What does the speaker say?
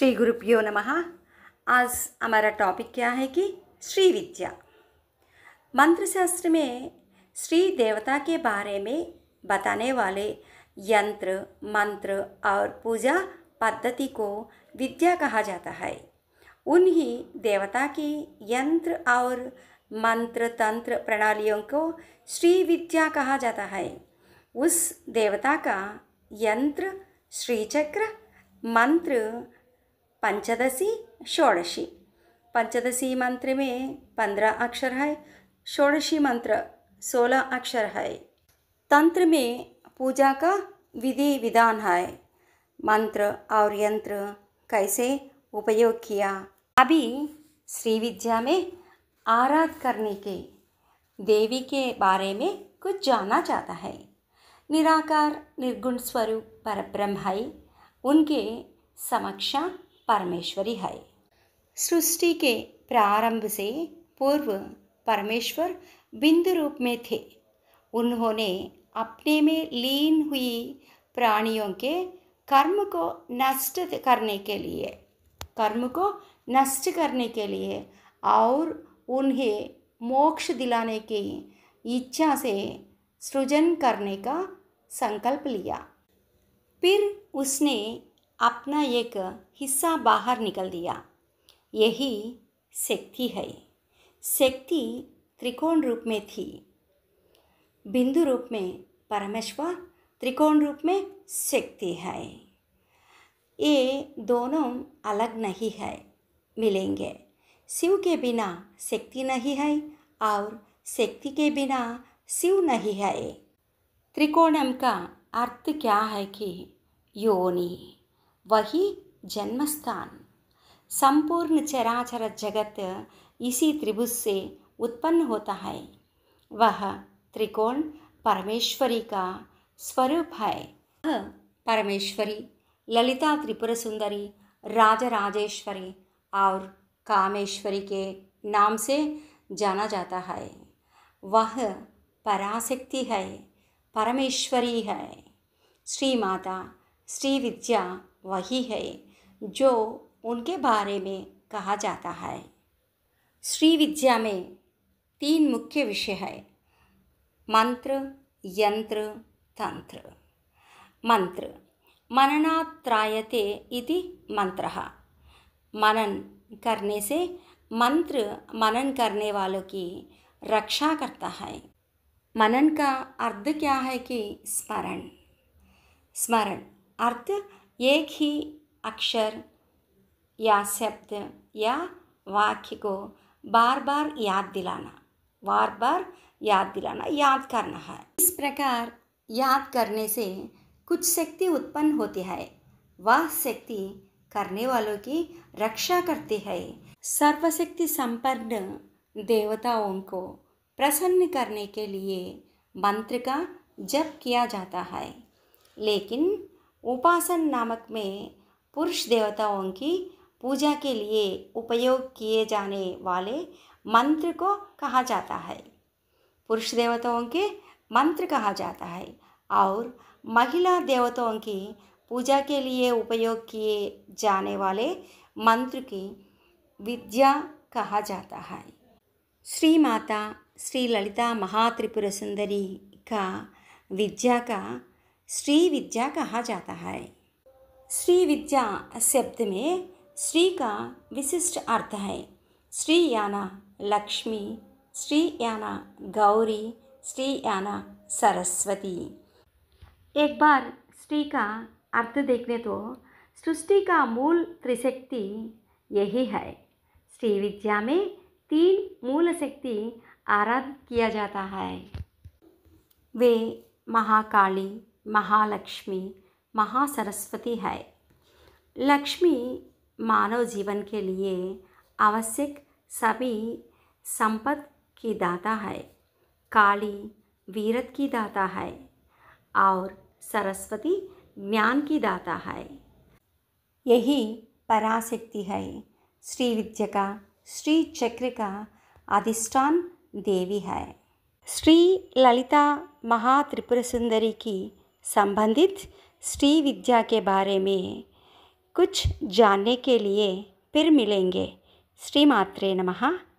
श्री गुरुभ्यो नमः। आज हमारा टॉपिक क्या है कि श्री विद्या। मंत्र शास्त्र में श्री देवता के बारे में बताने वाले यंत्र, मंत्र और पूजा पद्धति को विद्या कहा जाता है। उन्हीं देवता की यंत्र और मंत्र तंत्र प्रणालियों को श्री विद्या कहा जाता है। उस देवता का यंत्र श्रीचक्र, मंत्र पंचदशी षोडशी। पंचदशी मंत्र में 15 अक्षर है, षोडशी मंत्र 16 अक्षर है। तंत्र में पूजा का विधि विधान है। मंत्र और यंत्र कैसे उपयोग किया। अभी श्री विद्या में आराध करने के देवी के बारे में कुछ जानना चाहता है। निराकार निर्गुण स्वरूप परब्रह्म है, उनके समक्ष परमेश्वरी है। सृष्टि के प्रारंभ से पूर्व परमेश्वर बिंदु रूप में थे। उन्होंने अपने में लीन हुई प्राणियों के कर्म को नष्ट करने के लिए और उन्हें मोक्ष दिलाने की इच्छा से सृजन करने का संकल्प लिया। फिर उसने अपना एक हिस्सा बाहर निकल दिया। यही शक्ति है। शक्ति त्रिकोण रूप में थी। बिंदु रूप में परमेश्वर, त्रिकोण रूप में शक्ति है। ये दोनों अलग नहीं है, मिलेंगे। शिव के बिना शक्ति नहीं है और शक्ति के बिना शिव नहीं है। त्रिकोणम का अर्थ क्या है कि योनि, वही जन्मस्थान। संपूर्ण चराचर जगत इसी त्रिभुज से उत्पन्न होता है। वह त्रिकोण परमेश्वरी का स्वरूप है। वह परमेश्वरी ललिता त्रिपुर सुंदरी, राजराजेश्वरी और कामेश्वरी के नाम से जाना जाता है। वह पराशक्ति है, परमेश्वरी है। श्री माता श्री विद्या वही है जो उनके बारे में कहा जाता है। श्री विद्या में 3 मुख्य विषय है: मंत्र, यंत्र, तंत्र। मंत्र मननात् त्रायते इति मंत्रः। मनन करने से मंत्र मनन करने वालों की रक्षा करता है। मनन का अर्थ क्या है कि स्मरण। स्मरण अर्थ एक ही अक्षर या शब्द या वाक्य को बार बार याद दिलाना, याद करना है। इस प्रकार याद करने से कुछ शक्ति उत्पन्न होती है। वह शक्ति करने वालों की रक्षा करती है। सर्वशक्ति संपन्न देवताओं को प्रसन्न करने के लिए मंत्र का जप किया जाता है। लेकिन उपासन नामक में पुरुष देवताओं की पूजा के लिए उपयोग किए जाने वाले मंत्र को कहा जाता है। पुरुष देवताओं के मंत्र कहा जाता है और महिला देवताओं की पूजा के लिए उपयोग किए जाने वाले मंत्र की विद्या कहा जाता है। श्री माता श्री ललिता महात्रिपुर सुंदरी का विद्या का श्री विद्या कहा जाता है। श्री विद्या शब्द में श्री का विशिष्ट अर्थ है। श्री याना लक्ष्मी, श्री याना गौरी, श्री याना सरस्वती। एक बार श्री का अर्थ देखने तो सृष्टि का मूल त्रिशक्ति यही है। श्री विद्या में 3 मूल शक्ति आराधित किया जाता है। वे महाकाली, महालक्ष्मी, महासरस्वती है। लक्ष्मी मानव जीवन के लिए आवश्यक सभी संपत्ति की दाता है। काली वीरत की दाता है और सरस्वती ज्ञान की दाता है। यही पराशक्ति है। श्री विद्या का श्री चक्र का अधिष्ठान देवी है। श्री ललिता महात्रिपुर सुंदरी की संबंधित श्री विद्या के बारे में कुछ जानने के लिए फिर मिलेंगे। श्रीमात्रे नमः।